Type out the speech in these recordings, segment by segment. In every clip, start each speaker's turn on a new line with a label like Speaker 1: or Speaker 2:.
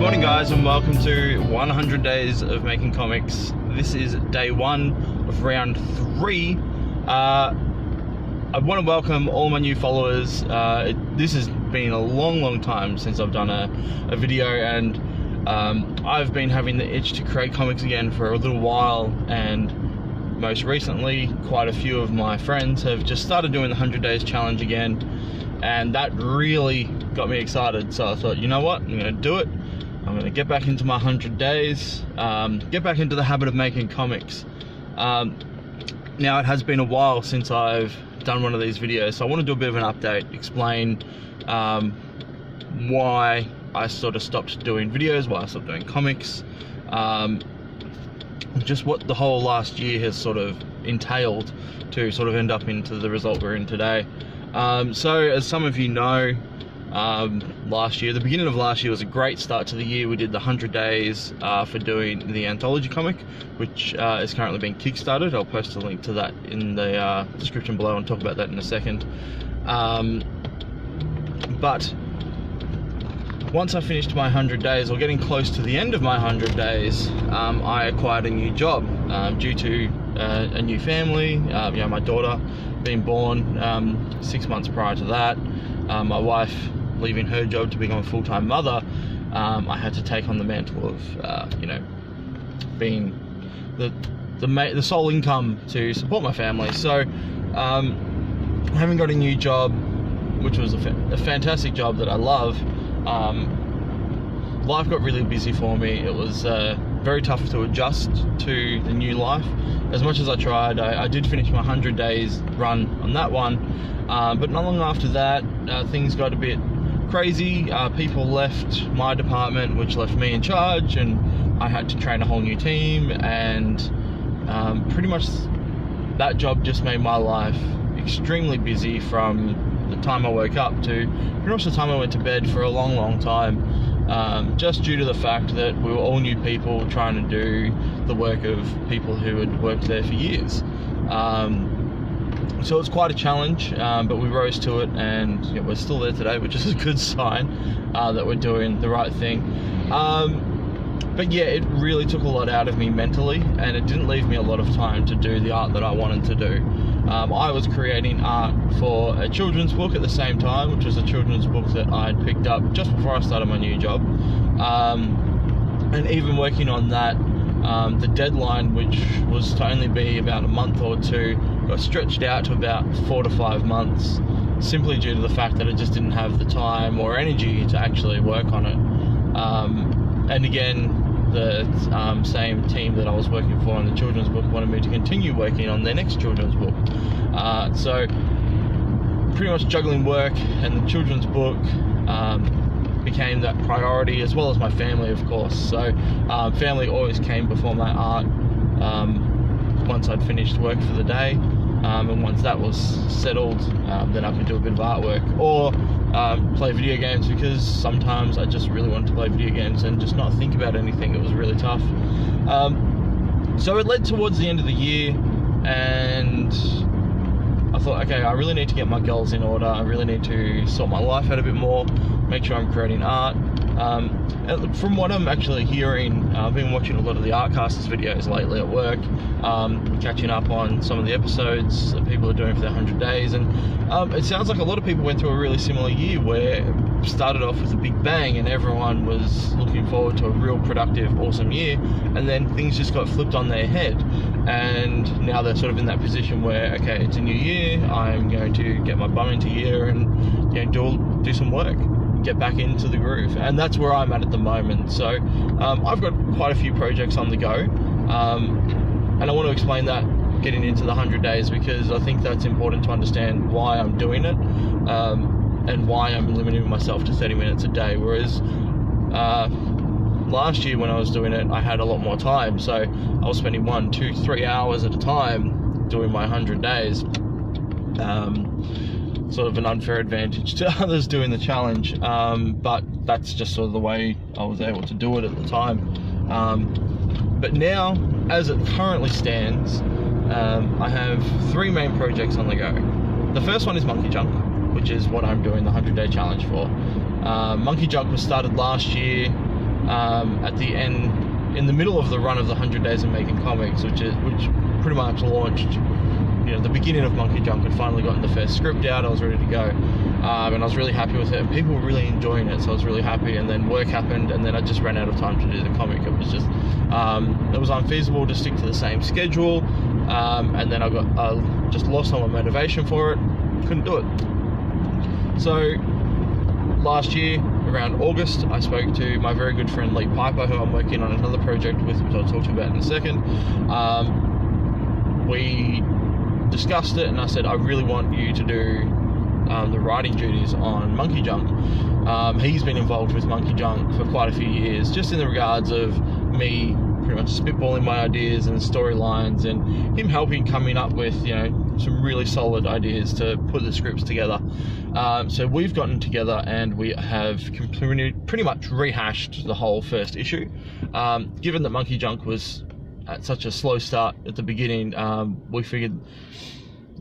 Speaker 1: morning guys, and welcome to 100 days of making comics. This is day one of round 3. I want to welcome all my new followers. This has been a long time since I've done a video, and I've been having the itch to create comics again for a little while, and most recently quite a few of my friends have just started doing the 100 days challenge again, and that really got me excited. So I thought, you know what, I'm going to do it. I'm going to get back into my 100 days, get back into the habit of making comics. Now it has been a while since I've done one of these videos, so I want to do a bit of an update, explain why I sort of stopped doing videos, why I stopped doing comics, just what the whole last year has sort of entailed to sort of end up into the result we're in today. So as some of you know, last year, the beginning of last year was a great start to the year. We did the 100 days for doing the Anthology comic, which is currently being Kickstarted. I'll post a link to that in the description below and talk about that in a second. But once I finished my 100 days, or getting close to the end of my 100 days, I acquired a new job due to a new family. My daughter being born 6 months prior to that, my wife leaving her job to become a full-time mother. I had to take on the mantle of being the sole income to support my family. So having got a new job, which was a fantastic job that I love, life got really busy for me. It was very tough to adjust to the new life. As much as I tried, I did finish my 100 days run on that one, but not long after that, things got a bit crazy. People left my department, which left me in charge, and I had to train a whole new team, and pretty much that job just made my life extremely busy from the time I woke up to pretty much the time I went to bed for a long time, just due to the fact that we were all new people trying to do the work of people who had worked there for years. So it's quite a challenge, but we rose to it, and we're still there today, which is a good sign that we're doing the right thing. But yeah, it really took a lot out of me mentally, and it didn't leave me a lot of time to do the art that I wanted to do. I was creating art for a children's book at the same time, which was a children's book that I'd picked up just before I started my new job. And even working on that, the deadline, which was to only be about a month or two, got stretched out to about 4 to 5 months, simply due to the fact that I just didn't have the time or energy to actually work on it. And again, the same team that I was working for on the children's book wanted me to continue working on their next children's book. So pretty much juggling work and the children's book became that priority, as well as my family, of course. So family always came before my art once I'd finished work for the day. And once that was settled, then I could do a bit of artwork or play video games, because sometimes I just really wanted to play video games and just not think about anything. It was really tough. So it led towards the end of the year, and I thought, okay, I really need to get my goals in order. I really need to sort my life out a bit more, make sure I'm creating art. And from what I'm actually hearing, I've been watching a lot of the Artcasters videos lately at work, catching up on some of the episodes that people are doing for their 100 days, and it sounds like a lot of people went through a really similar year, where it started off with a big bang and everyone was looking forward to a real productive, awesome year, and then things just got flipped on their head, and now they're sort of in that position where, okay, it's a new year, I'm going to get my bum into gear and do some work, get back into the groove. And that's where I'm at the moment. So I've got quite a few projects on the go, and I want to explain that getting into the 100 days, because I think that's important to understand why I'm doing it, and why I'm limiting myself to 30 minutes a day, whereas last year when I was doing it, I had a lot more time, so I was spending 1, 2, 3 hours at a time doing my 100 days. Sort of an unfair advantage to others doing the challenge, but that's just sort of the way I was able to do it at the time. But now, as it currently stands, I have 3 main projects on the go. The first one is Monkey Junk, which is what I'm doing the 100 Day challenge for. Monkey Junk was started last year at the end, in the middle of the run of the 100 Days of Making Comics, which pretty much launched, the beginning of Monkey Junk. I'd finally gotten the first script out, I was ready to go, and I was really happy with it, and people were really enjoying it, so I was really happy. And then work happened, and then I just ran out of time to do the comic. It was just, it was unfeasible to stick to the same schedule, and then I just lost all my motivation for it, couldn't do it. So last year, around August, I spoke to my very good friend Lee Piper, who I'm working on another project with, which I'll talk to you about in a second. We discussed it, and I said, I really want you to do the writing duties on Monkey Junk. He's been involved with Monkey Junk for quite a few years, just in the regards of me pretty much spitballing my ideas and storylines, and him helping coming up with some really solid ideas to put the scripts together. So we've gotten together and we have pretty much rehashed the whole first issue. Given that Monkey Junk was at such a slow start at the beginning, we figured,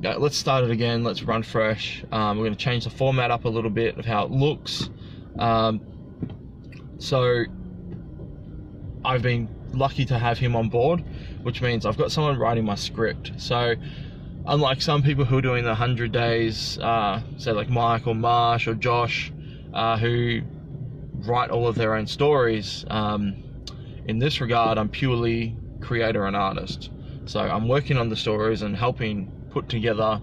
Speaker 1: let's start it again, let's run fresh. We're going to change the format up a little bit of how it looks. So I've been lucky to have him on board, which means I've got someone writing my script. So unlike some people who are doing the 100 days, say like Mike or Marsh or Josh, who write all of their own stories, in this regard, I'm purely creator and artist. So I'm working on the stories and helping put together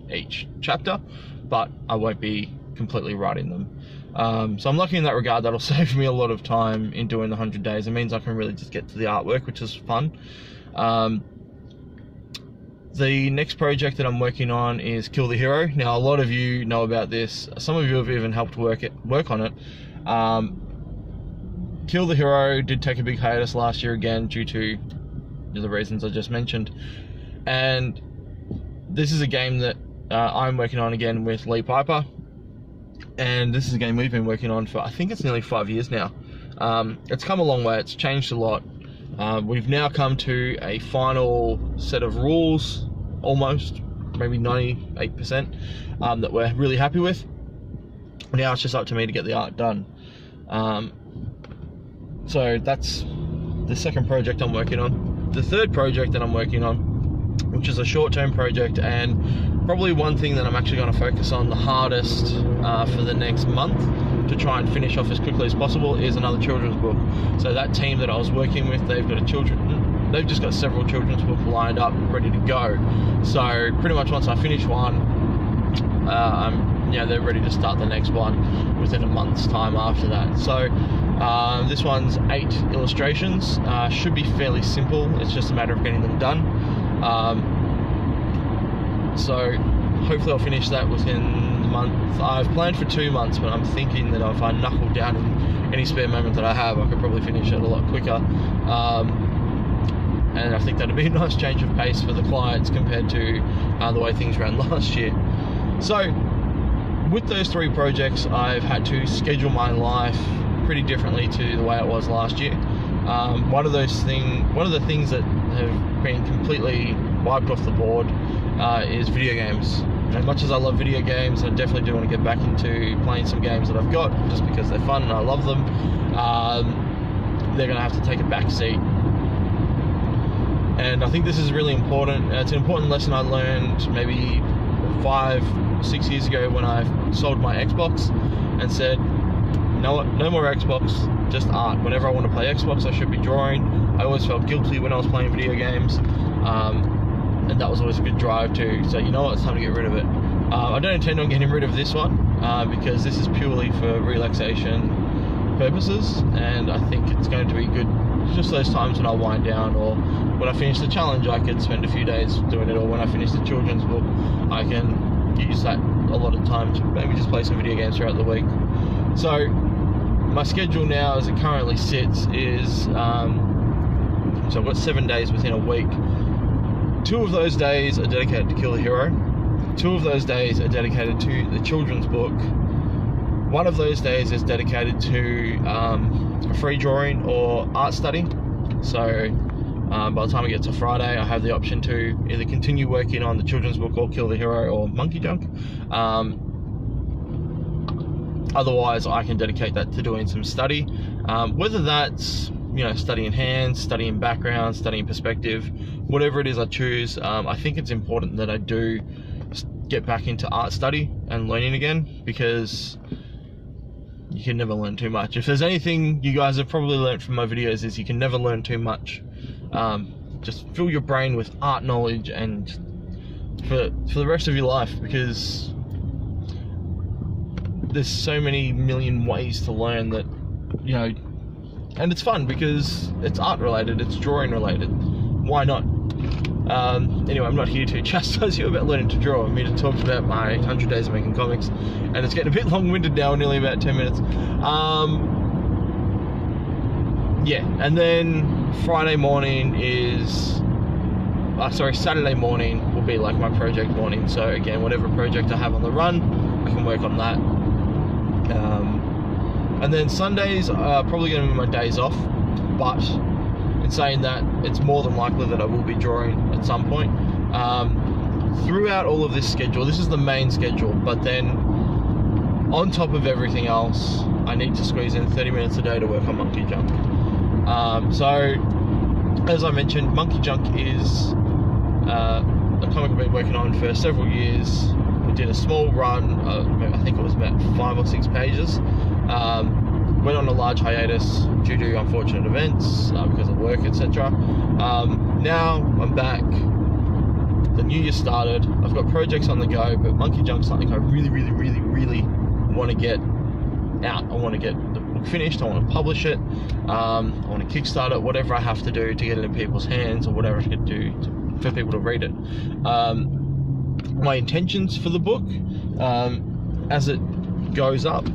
Speaker 1: each chapter, but I won't be completely writing them. So I'm lucky in that regard. That'll save me a lot of time in doing the 100 days. It means I can really just get to the artwork, which is fun. The next project that I'm working on is Kill the Hero. Now, a lot of you know about this. Some of you have even helped work on it. Kill the Hero did take a big hiatus last year again due to the reasons I just mentioned. And this is a game that I'm working on again with Lee Piper. And this is a game we've been working on for, I think it's nearly 5 years now. It's come a long way, it's changed a lot. We've now come to a final set of rules, almost, maybe 98%, that we're really happy with. Now it's just up to me to get the art done. So that's the second project I'm working on. The third project that I'm working on, which is a short-term project, and probably one thing that I'm actually going to focus on the hardest for the next month to try and finish off as quickly as possible, is another children's book. So that team that I was working with, they've just got several children's books lined up, ready to go. So pretty much once I finish one, they're ready to start the next one within a month's time after that. So this one's 8 illustrations, should be fairly simple. It's just a matter of getting them done. So hopefully I'll finish that within the month. I've planned for 2 months, but I'm thinking that if I knuckle down in any spare moment that I have, I could probably finish it a lot quicker. And I think that'd be a nice change of pace for the clients compared to the way things ran last year. So with those 3 projects, I've had to schedule my life pretty differently to the way it was last year. One of the things that have been completely wiped off the board is video games. As much as I love video games, I definitely do want to get back into playing some games that I've got, just because they're fun and I love them. They're going to have to take a back seat. And I think this is really important. It's an important lesson I learned maybe 5-6 years ago when I sold my Xbox and said, you know what, no more Xbox, just art. Whenever I want to play Xbox, I should be drawing. I always felt guilty when I was playing video games, and that was always a good drive to say, you know what, it's time to get rid of it. I don't intend on getting rid of this one, because this is purely for relaxation purposes, and I think it's going to be good just those times when I wind down, or when I finish the challenge I could spend a few days doing it, or when I finish the children's book I can use that a lot of time to maybe just play some video games throughout the week. So my schedule now as it currently sits is, so I've got 7 days within a week. 2 of those days are dedicated to Kill the Hero. 2 of those days are dedicated to the children's book. 1 of those days is dedicated to a free drawing or art study. So by the time I get to Friday, I have the option to either continue working on the children's book or Kill the Hero or Monkey Junk. Otherwise, I can dedicate that to doing some study, whether that's, you know, studying hands, studying background, studying perspective, whatever it is I choose. I think it's important that I do get back into art study and learning again, because you can never learn too much. If there's anything you guys have probably learned from my videos, is you can never learn too much. Just fill your brain with art knowledge and for the rest of your life, because there's so many million ways to learn that, you know, and it's fun because it's art related, it's drawing related. Why not? Anyway, I'm not here to chastise you about learning to draw. I'm here to talk about my 100 days of making comics, and it's getting a bit long-winded now, nearly about 10 minutes. Yeah, and then Saturday morning will be like my project morning. So again, whatever project I have on the run, I can work on that. And then Sundays are probably going to be my days off, but in saying that, it's more than likely that I will be drawing at some point. Throughout all of this schedule, this is the main schedule, but then on top of everything else, I need to squeeze in 30 minutes a day to work on Monkey Junk. So, as I mentioned, Monkey Junk is a comic I've been working on for several years. We did a small run, I think it was about 5 or 6 pages. Went on a large hiatus due to unfortunate events, because of work, etc. Now I'm back. The new year started. I've got projects on the go, but Monkey Junk's something I really want to get out. I want to get the book finished. I want to publish it. I want to Kickstarter it, whatever I have to do to get it in people's hands, or whatever I can do for people to read it. My intentions for the book, as it goes up,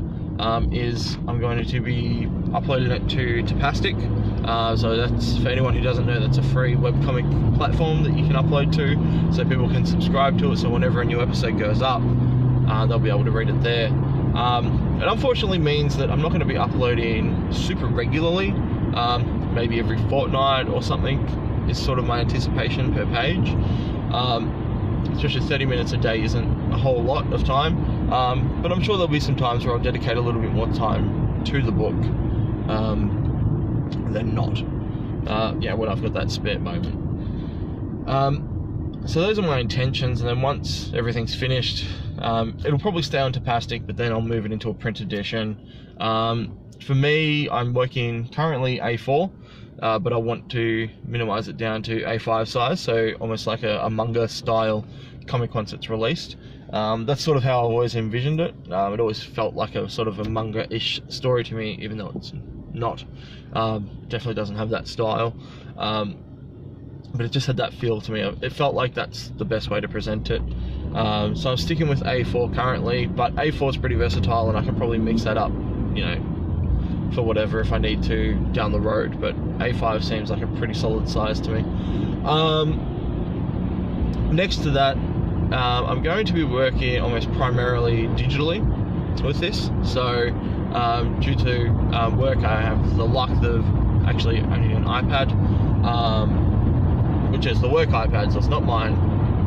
Speaker 1: is I'm going to be uploading it to Tapastic. So that's, for anyone who doesn't know, that's a free webcomic platform that you can upload to, so people can subscribe to it, so whenever a new episode goes up, they'll be able to read it there. It unfortunately means that I'm not going to be uploading super regularly. Maybe every fortnight or something is sort of my anticipation per page. Especially 30 minutes a day isn't a whole lot of time, but I'm sure there'll be some times where I'll dedicate a little bit more time to the book than not. Yeah, when I've got that spare moment. So those are my intentions, and then once everything's finished, it'll probably stay on Tapastic, but then I'll move it into a print edition. For me, I'm working currently A4, but I want to minimize it down to A5 size, so almost like a manga style comic once it's released. That's sort of how I've always envisioned it. It always felt like a sort of a manga-ish story to me, even though it's not. Definitely doesn't have that style, but it just had that feel to me. It felt like that's the best way to present it. So I'm sticking with A4 currently, but A4 is pretty versatile, and I can probably mix that up, you know, for whatever if I need to down the road, but A5 seems like a pretty solid size to me. Next to that, I'm going to be working almost primarily digitally with this. So due to work, I have the luck of actually owning an iPad, which is the work iPad, so it's not mine,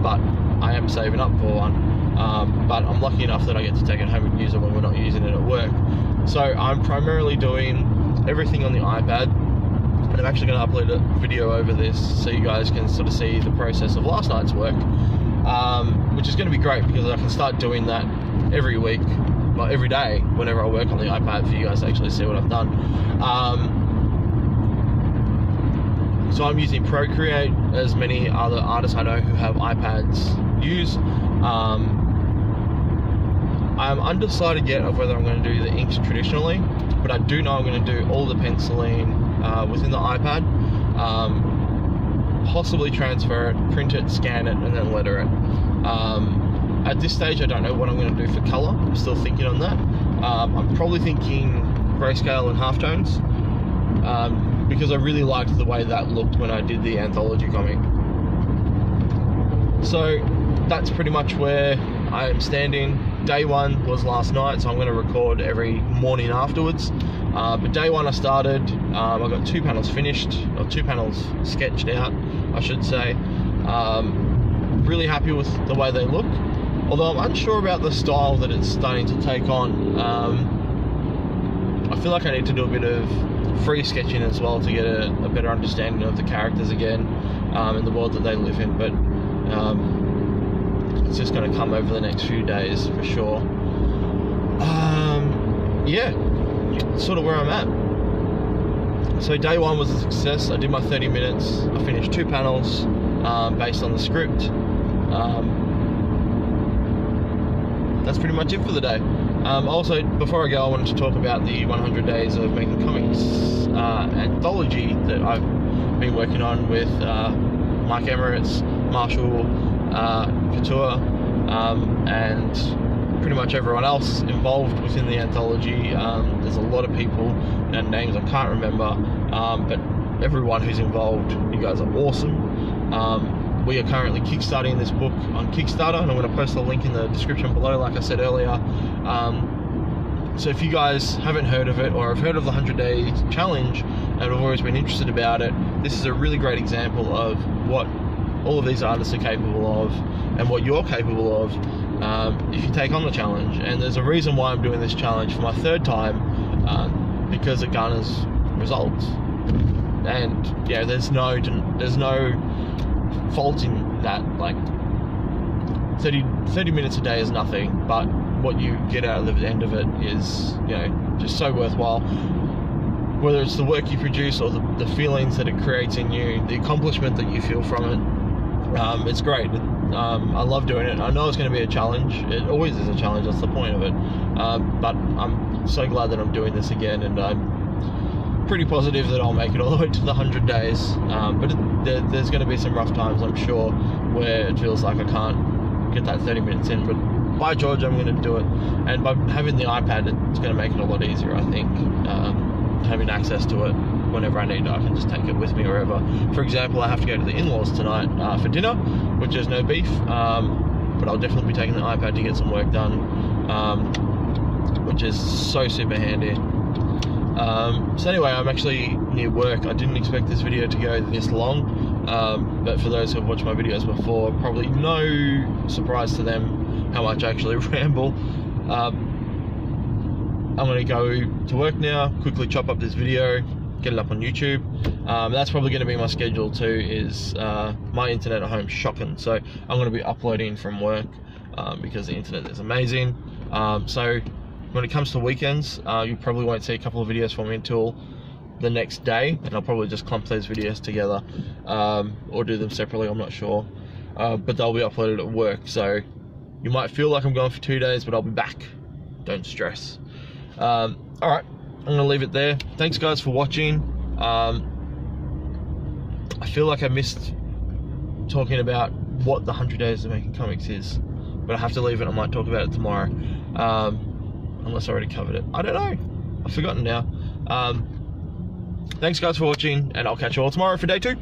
Speaker 1: but I am saving up for one. But I'm lucky enough that I get to take it home and use it when we're not using it at work. So I'm primarily doing everything on the iPad, and I'm actually going to upload a video over this so you guys can sort of see the process of last night's work, which is going to be great because I can start doing that every week, well, every day whenever I work on the iPad, for you guys to actually see what I've done. So I'm using Procreate, as many other artists I know who have iPads use. I'm undecided yet of whether I'm going to do the inks traditionally, but I do know I'm going to do all the penciling within the iPad, possibly transfer it, print it, scan it, and then letter it. At this stage, I don't know what I'm going to do for colour. I'm still thinking on that. I'm probably thinking grayscale and halftones, because I really liked the way that looked when I did the Anthology comic. So that's pretty much where I am standing. Day one was last night, so I'm going to record every morning afterwards. But day one I started, I got 2 panels finished, or 2 panels sketched out, I should say. Really happy with the way they look. although I'm unsure about the style that it's starting to take on. I feel like I need to do a bit of free sketching as well to get a better understanding of the characters again, and the world that they live in, but it's just going to come over the next few days for sure. Yeah, sort of where I'm at. So day one was a success. I did my 30 minutes. I finished 2 panels based on the script. That's pretty much it for the day. Also, before I go, I wanted to talk about the 100 Days of Making Comics anthology that I've been working on with Mike Emirates, Marshall Couture, and pretty much everyone else involved within the anthology. There's a lot of people and names I can't remember, but everyone who's involved, you guys are awesome. We are currently kickstarting this book on Kickstarter, and I'm going to post a link in the description below, like I said earlier. So if you guys haven't heard of it, or have heard of the 100 Day Challenge and have always been interested about it, this is a really great example of what all of these artists are capable of, and what you're capable of if you take on the challenge. And there's a reason why I'm doing this challenge for my 3rd time, because it garners results. And yeah, there's no fault in that. Like 30 minutes a day is nothing, but what you get out of the end of it is, you know, just so worthwhile. Whether it's the work you produce or the feelings that it creates in you, the accomplishment that you feel from it, it's great. I love doing it. I know it's going to be a challenge. It always is a challenge, that's the point of it. But I'm so glad that I'm doing this again, and I'm pretty positive that I'll make it all the way to the 100 days. But there's going to be some rough times, I'm sure, where it feels like I can't get that 30 minutes in. But by George, I'm going to do it. And by having the iPad, it's going to make it a lot easier, I think. Having access to it whenever I need it, I can just take it with me wherever. For example, I have to go to the in-laws tonight for dinner, which is no beef, but I'll definitely be taking the iPad to get some work done, which is so super handy. So anyway, I'm actually near work. I didn't expect this video to go this long, but for those who have watched my videos before, probably no surprise to them how much I actually ramble. I'm going to go to work now, quickly chop up this video, get it up on YouTube. That's probably going to be my schedule too, is my internet at home is shocking, so I'm going to be uploading from work because the internet is amazing. So when it comes to weekends, you probably won't see a couple of videos from me until the next day, and I'll probably just clump those videos together or do them separately, I'm not sure. But they'll be uploaded at work, so you might feel like I'm gone for 2 days, but I'll be back. Don't stress. Alright, I'm going to leave it there. Thanks guys for watching. I feel like I missed talking about what the 100 Days of Making Comics is, but I have to leave it. I might talk about it tomorrow, unless I already covered it. I don't know. I've forgotten now. Thanks guys for watching, and I'll catch you all tomorrow for day 2.